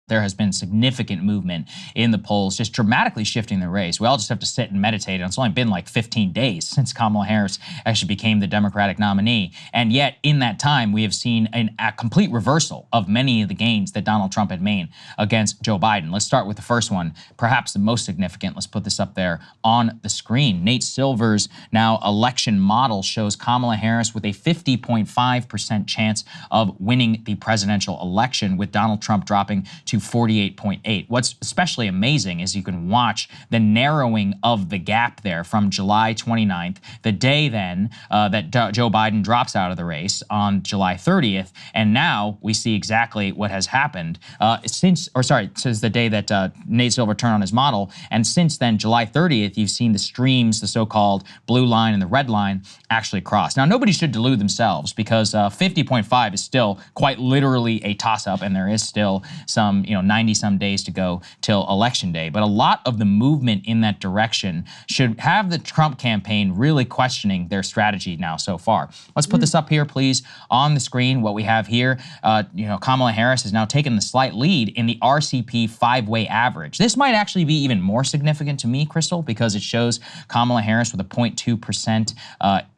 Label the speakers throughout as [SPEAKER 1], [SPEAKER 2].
[SPEAKER 1] there has been significant movement in the polls, just dramatically shifting the race. We all just have to sit and meditate. And it's only been like 15 days since Kamala Harris actually became the Democratic nominee. And yet in that time, we have seen a complete reversal of many of the gains that Donald Trump had made against Joe Biden. Let's start with the first one, perhaps the most significant. Let's put this up there on the screen. Nate Silver's now election model shows Kamala Harris with a 50.5% chance of winning the presidential election, with Donald Trump dropping to 48.8. What's especially amazing is you can watch the narrowing of the gap there from July 29th, the day then that Joe Biden drops out of the race on July 30th. And now we see exactly what has happened since the day that Nate Silver turned on his model. And since then, July 30th, you've seen the streams, the so-called blue line and the red line, actually cross. Now, nobody should delude themselves, because 50.5 is still quite literally a toss-up, and there is still some 90-some days to go till Election Day. But a lot of the movement in that direction should have the Trump campaign really questioning their strategy now so far. Let's put this up here, please, on the screen. What we have here, Kamala Harris has now taken the slight lead in the RCP five-way average. This might actually be even more significant to me, Krystal, because it shows Kamala Harris with a 0.2%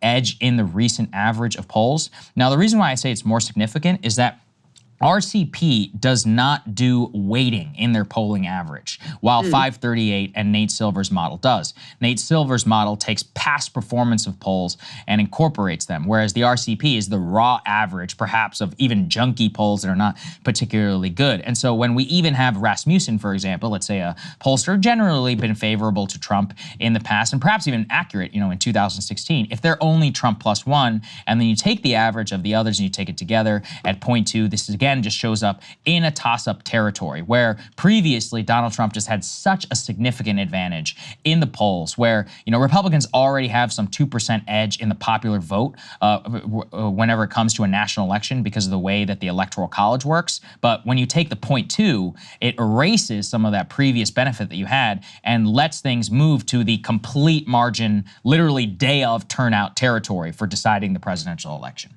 [SPEAKER 1] edge in the recent average of polls. Now, the reason why I say it's more significant is that RCP does not do weighting in their polling average, while 538 and Nate Silver's model does. Nate Silver's model takes past performance of polls and incorporates them, whereas the RCP is the raw average, perhaps, of even junky polls that are not particularly good. And so when we even have Rasmussen, for example, let's say a pollster generally been favorable to Trump in the past, and perhaps even accurate, in 2016, if they're only Trump +1, and then you take the average of the others and you take it together at 0.2, this is again just shows up in a toss-up territory, where previously Donald Trump just had such a significant advantage in the polls, where Republicans already have some 2% edge in the popular vote whenever it comes to a national election because of the way that the Electoral College works. But when you take the 0.2, it erases some of that previous benefit that you had and lets things move to the complete margin, literally day of turnout territory for deciding the presidential election.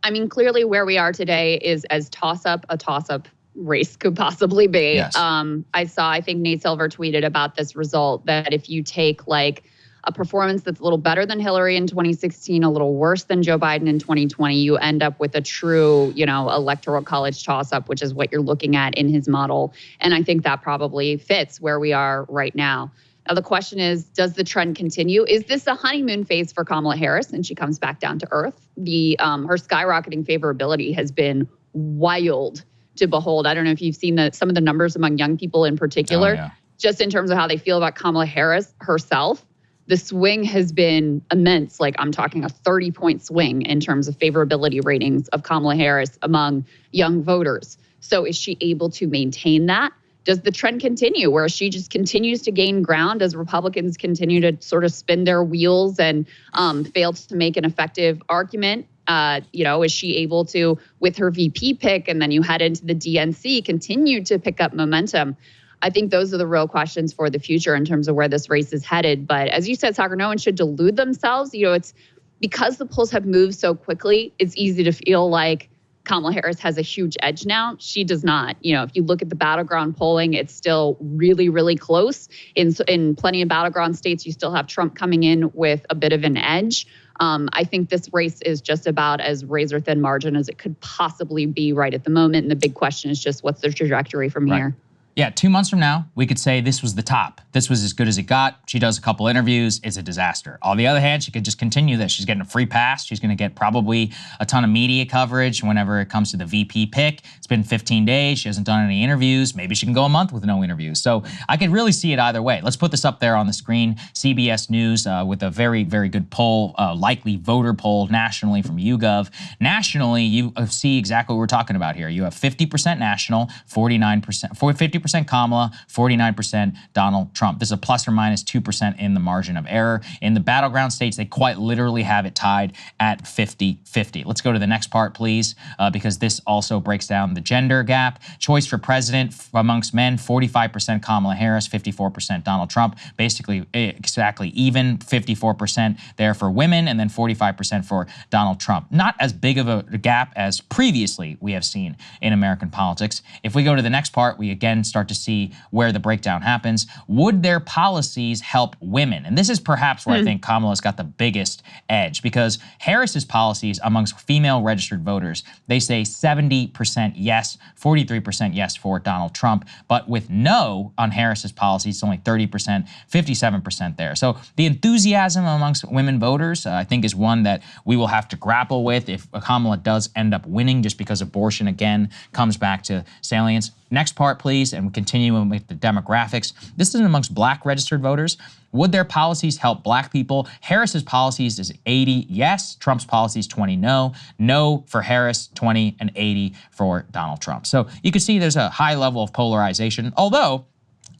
[SPEAKER 2] I mean, clearly where we are today is as a toss-up race could possibly be.
[SPEAKER 1] Yes.
[SPEAKER 2] I think Nate Silver tweeted about this result, that if you take like a performance that's a little better than Hillary in 2016, a little worse than Joe Biden in 2020, you end up with a true, electoral college toss-up, which is what you're looking at in his model. And I think that probably fits where we are right now. Now, the question is, does the trend continue? Is this a honeymoon phase for Kamala Harris and she comes back down to earth? Her skyrocketing favorability has been wild to behold. I don't know if you've seen some of the numbers among young people in particular, just in terms of how they feel about Kamala Harris herself. The swing has been immense. Like, I'm talking a 30-point swing in terms of favorability ratings of Kamala Harris among young voters. So is she able to maintain that? Does the trend continue where she just continues to gain ground as Republicans continue to sort of spin their wheels and fail to make an effective argument? Is she able to, with her VP pick, and then you head into the DNC, continue to pick up momentum? I think those are the real questions for the future in terms of where this race is headed. But as you said, Saagar, no one should delude themselves. It's because the polls have moved so quickly, it's easy to feel like Kamala Harris has a huge edge now. She does not. If you look at the battleground polling, it's still really, really close. In plenty of battleground states, you still have Trump coming in with a bit of an edge. I think this race is just about as razor-thin margin as it could possibly be right at the moment. And the big question is just what's the trajectory from here?
[SPEAKER 1] Yeah, 2 months from now, we could say this was the top. This was as good as it got. She does a couple interviews. It's a disaster. On the other hand, she could just continue this. She's getting a free pass. She's going to get probably a ton of media coverage whenever it comes to the VP pick. It's been 15 days. She hasn't done any interviews. Maybe she can go a month with no interviews. So I could really see it either way. Let's put this up there on the screen. CBS News with a very, very good poll, likely voter poll nationally from YouGov. Nationally, you see exactly what we're talking about here. You have 50% national, 49%, 50% 58% Kamala, 49% Donald Trump. This is a plus or minus 2% in the margin of error. In the battleground states, they quite literally have it tied at 50-50. Let's go to the next part, please, because this also breaks down the gender gap. Choice for president amongst men, 45% Kamala Harris, 54% Donald Trump. Basically, exactly even, 54% there for women, and then 45% for Donald Trump. Not as big of a gap as previously we have seen in American politics. If we go to the next part, we again start to see where the breakdown happens. Would their policies help women? And this is perhaps where I think Kamala's got the biggest edge, because Harris's policies amongst female registered voters, they say 70% yes, 43% yes for Donald Trump. But with no on Harris's policies, it's only 30%, 57% there. So the enthusiasm amongst women voters, I think, is one that we will have to grapple with if Kamala does end up winning, just because abortion, again, comes back to salience. Next part, please, and we continue with the demographics. This is amongst black registered voters. Would their policies help black people? Harris's policies is 80 yes, Trump's policies 20 no. No for Harris, 20, and 80 for Donald Trump. So you can see there's a high level of polarization, although,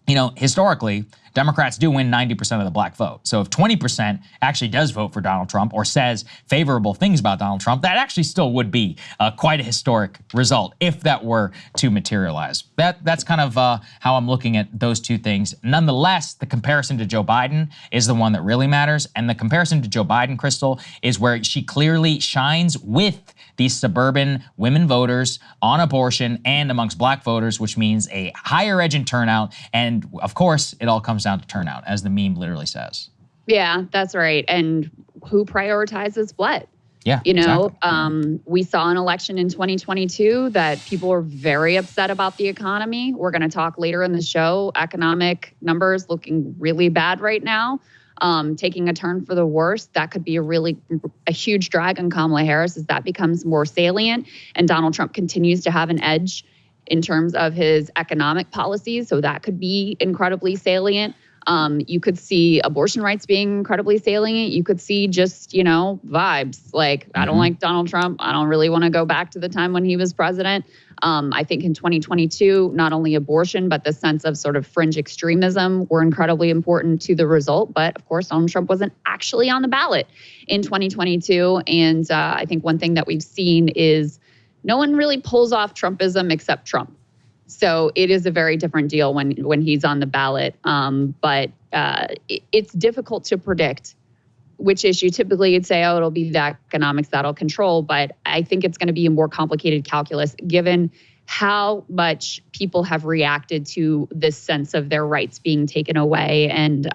[SPEAKER 1] you know, historically, Democrats do win 90% of the black vote. So if 20% actually does vote for Donald Trump or says favorable things about Donald Trump, that actually still would be quite a historic result if that were to materialize. That's kind of how I'm looking at those two things. Nonetheless, the comparison to Joe Biden is the one that really matters. And the comparison to Joe Biden, Krystal, is where she clearly shines with these suburban women voters on abortion and amongst black voters, which means a higher edge in turnout. And of course, it all comes down to turnout, as the meme literally says.
[SPEAKER 2] Yeah, that's right. And who prioritizes what?
[SPEAKER 1] Yeah,
[SPEAKER 2] you know,
[SPEAKER 1] exactly.
[SPEAKER 2] We saw an election in 2022 that people were very upset about the economy. We're going to talk later in the show. Economic numbers looking really bad right now. Taking a turn for the worse. That could be a huge drag on Kamala Harris as that becomes more salient. And Donald Trump continues to have an edge in terms of his economic policies. So that could be incredibly salient. You could see abortion rights being incredibly salient. You could see just, you know, vibes. Like, I don't like Donald Trump. I don't really want to go back to the time when he was president. I think in 2022, not only abortion, but the sense of sort of fringe extremism were incredibly important to the result. But of course, Donald Trump wasn't actually on the ballot in 2022. And I think one thing that we've seen is no one really pulls off Trumpism except Trump. So it is a very different deal when he's on the ballot. But it's difficult to predict which issue. Typically you'd say, oh, it'll be the economics that'll control. But I think it's going to be a more complicated calculus given how much people have reacted to this sense of their rights being taken away. And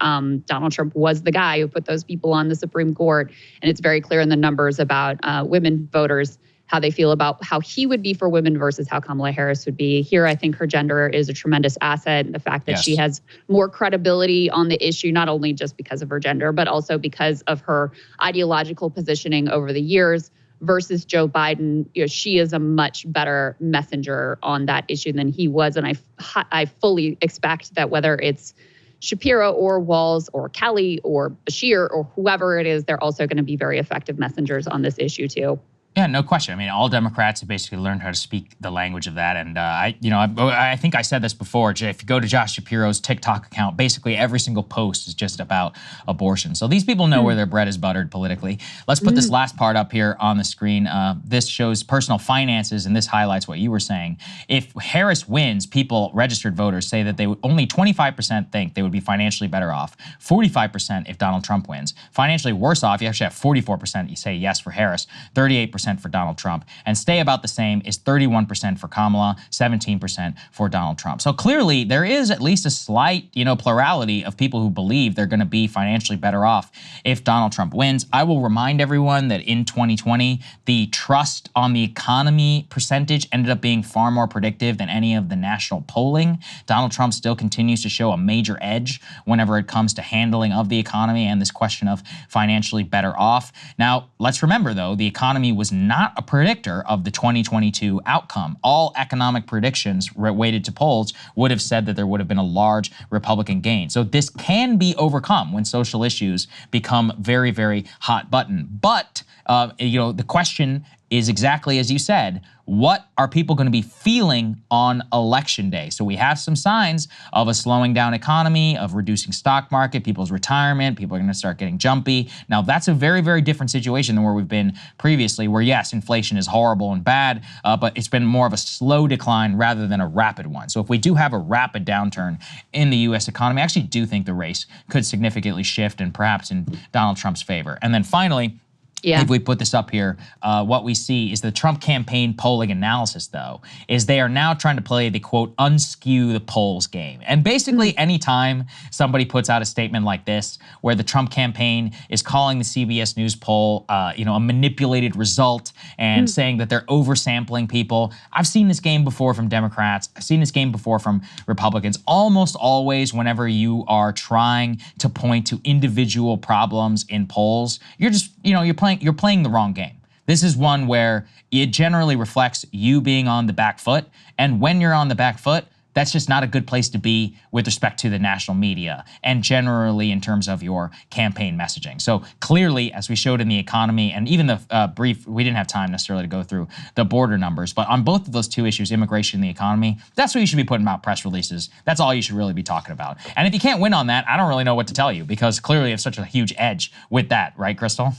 [SPEAKER 2] Donald Trump was the guy who put those people on the Supreme Court. And it's very clear in the numbers about women voters, how they feel about how he would be for women versus how Kamala Harris would be. Here, I think her gender is a tremendous asset. The fact that she has more credibility on the issue, not only just because of her gender, but also because of her ideological positioning over the years versus Joe Biden. You know, she is a much better messenger on that issue than he was. And I fully expect that whether it's Shapiro or Walz or Kelly or Bashir or whoever it is, they're also going to be very effective messengers on this issue too.
[SPEAKER 1] Yeah, no question. I mean, all Democrats have basically learned how to speak the language of that. And I think I said this before. If you go to Josh Shapiro's TikTok account, basically every single post is just about abortion. So these people know where their bread is buttered politically. Let's put this last part up here on the screen. This shows personal finances, and this highlights what you were saying. If Harris wins, people, registered voters, say that only 25% think they would be financially better off. 45% if Donald Trump wins. Financially worse off, you actually have 44% you say yes for Harris. 38% for Donald Trump, and stay about the same is 31% for Kamala, 17% for Donald Trump. So clearly there is at least a slight, plurality of people who believe they're going to be financially better off if Donald Trump wins. I will remind everyone that in 2020, the trust on the economy percentage ended up being far more predictive than any of the national polling. Donald Trump still continues to show a major edge whenever it comes to handling of the economy and this question of financially better off. Now, let's remember though, the economy was not a predictor of the 2022 outcome. All economic predictions weighted to polls would have said that there would have been a large Republican gain. So this can be overcome when social issues become very, very hot button. But the question is exactly as you said. What are people going to be feeling on election day? So we have some signs of a slowing down economy, of reducing stock market, people's retirement, people are going to start getting jumpy. Now that's a very, very different situation than where we've been previously, where yes, inflation is horrible and bad, but it's been more of a slow decline rather than a rapid one. So if we do have a rapid downturn in the US economy, I actually do think the race could significantly shift and perhaps in Donald Trump's favor. And then finally, if we put this up here, what we see is the Trump campaign polling analysis, though, is they are now trying to play the, quote, unskew the polls game. And basically, anytime somebody puts out a statement like this, where the Trump campaign is calling the CBS News poll, a manipulated result and saying that they're oversampling people. I've seen this game before from Democrats. I've seen this game before from Republicans. Almost always, whenever you are trying to point to individual problems in polls, you're just, you're playing the wrong game. This is one where it generally reflects you being on the back foot. And when you're on the back foot, that's just not a good place to be with respect to the national media and generally in terms of your campaign messaging. So clearly, as we showed in the economy and even the brief, we didn't have time necessarily to go through the border numbers, but on both of those two issues, immigration and the economy, that's what you should be putting out press releases. That's all you should really be talking about. And if you can't win on that, I don't really know what to tell you, because clearly you have such a huge edge with that, right, Krystal?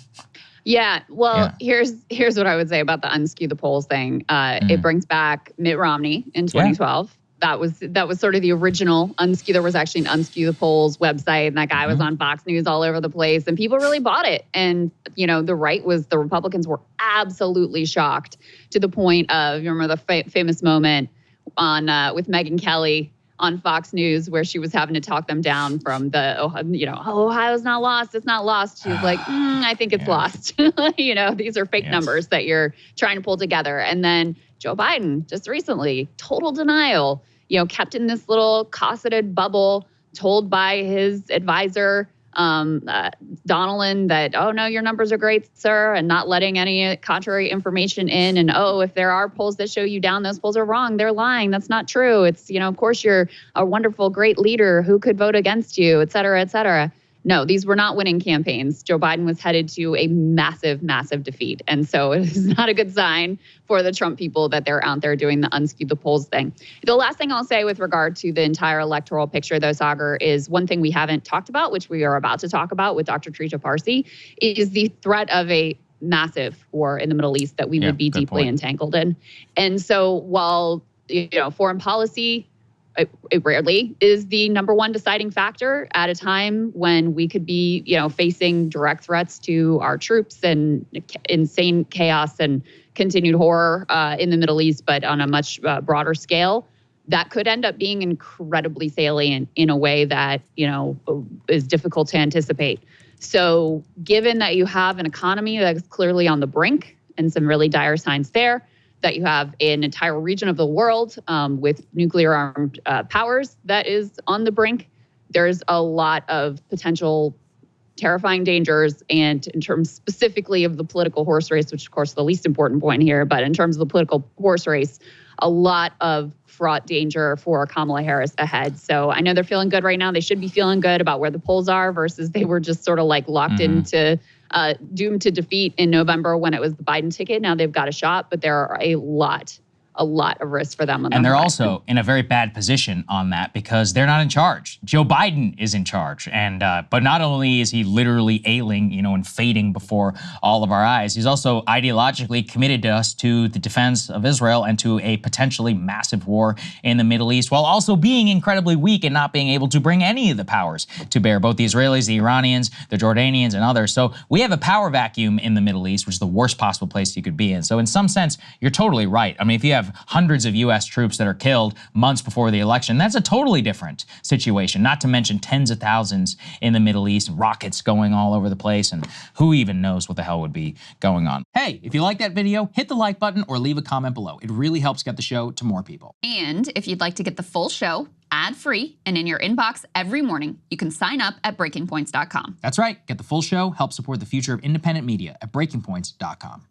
[SPEAKER 2] Yeah, well, here's what I would say about the unskew the polls thing. It brings back Mitt Romney in 2012. That was sort of the original unskew. There was actually an unskew the polls website, and that guy was on Fox News all over the place, and people really bought it. And the Republicans were absolutely shocked, to the point of, you remember the famous moment on with Megyn Kelly on Fox News, where she was having to talk them down from the, Ohio's not lost, it's not lost. She was like, I think it's lost. These are fake numbers that you're trying to pull together. And then Joe Biden, just recently, total denial, kept in this little cosseted bubble, told by his advisor, Donilon, that, oh no, your numbers are great, sir, and not letting any contrary information in. And if there are polls that show you down, those polls are wrong. They're lying. That's not true. It's, of course you're a wonderful, great leader. Who could vote against you, et cetera, et cetera. No, these were not winning campaigns. Joe Biden was headed to a massive, massive defeat. And so it is not a good sign for the Trump people that they're out there doing the unskew the polls thing. The last thing I'll say with regard to the entire electoral picture, though, Saagar, is one thing we haven't talked about, which we are about to talk about with Dr. Trisha Parsi, is the threat of a massive war in the Middle East that we would be deeply entangled in. And so while, foreign policy, it rarely is the number one deciding factor at a time when we could be, facing direct threats to our troops and insane chaos and continued horror in the Middle East, but on a much broader scale. That could end up being incredibly salient in a way that, is difficult to anticipate. So given that you have an economy that's clearly on the brink and some really dire signs there, that you have an entire region of the world with nuclear armed powers that is on the brink, there's a lot of potential terrifying dangers. And in terms specifically of the political horse race, which of course is the least important point here, but in terms of the political horse race, a lot of fraught danger for Kamala Harris ahead. So I know they're feeling good right now. They should be feeling good about where the polls are, versus they were just sort of like locked into doomed to defeat in November when it was the Biden ticket. Now they've got a shot, but there are a lot of risks for them.
[SPEAKER 1] And they're also in a very bad position on that, because they're not in charge. Joe Biden is in charge. And but not only is he literally ailing, and fading before all of our eyes, he's also ideologically committed to us to the defense of Israel and to a potentially massive war in the Middle East, while also being incredibly weak and not being able to bring any of the powers to bear, both the Israelis, the Iranians, the Jordanians, and others. So we have a power vacuum in the Middle East, which is the worst possible place you could be in. So in some sense, you're totally right. I mean, if you have hundreds of U.S. troops that are killed months before the election, that's a totally different situation, not to mention tens of thousands in the Middle East, rockets going all over the place, and who even knows what the hell would be going on. Hey, if you like that video, hit the like button or leave a comment below. It really helps get the show to more people.
[SPEAKER 3] And if you'd like to get the full show ad-free and in your inbox every morning, you can sign up at breakingpoints.com.
[SPEAKER 1] That's right. Get the full show, help support the future of independent media at breakingpoints.com.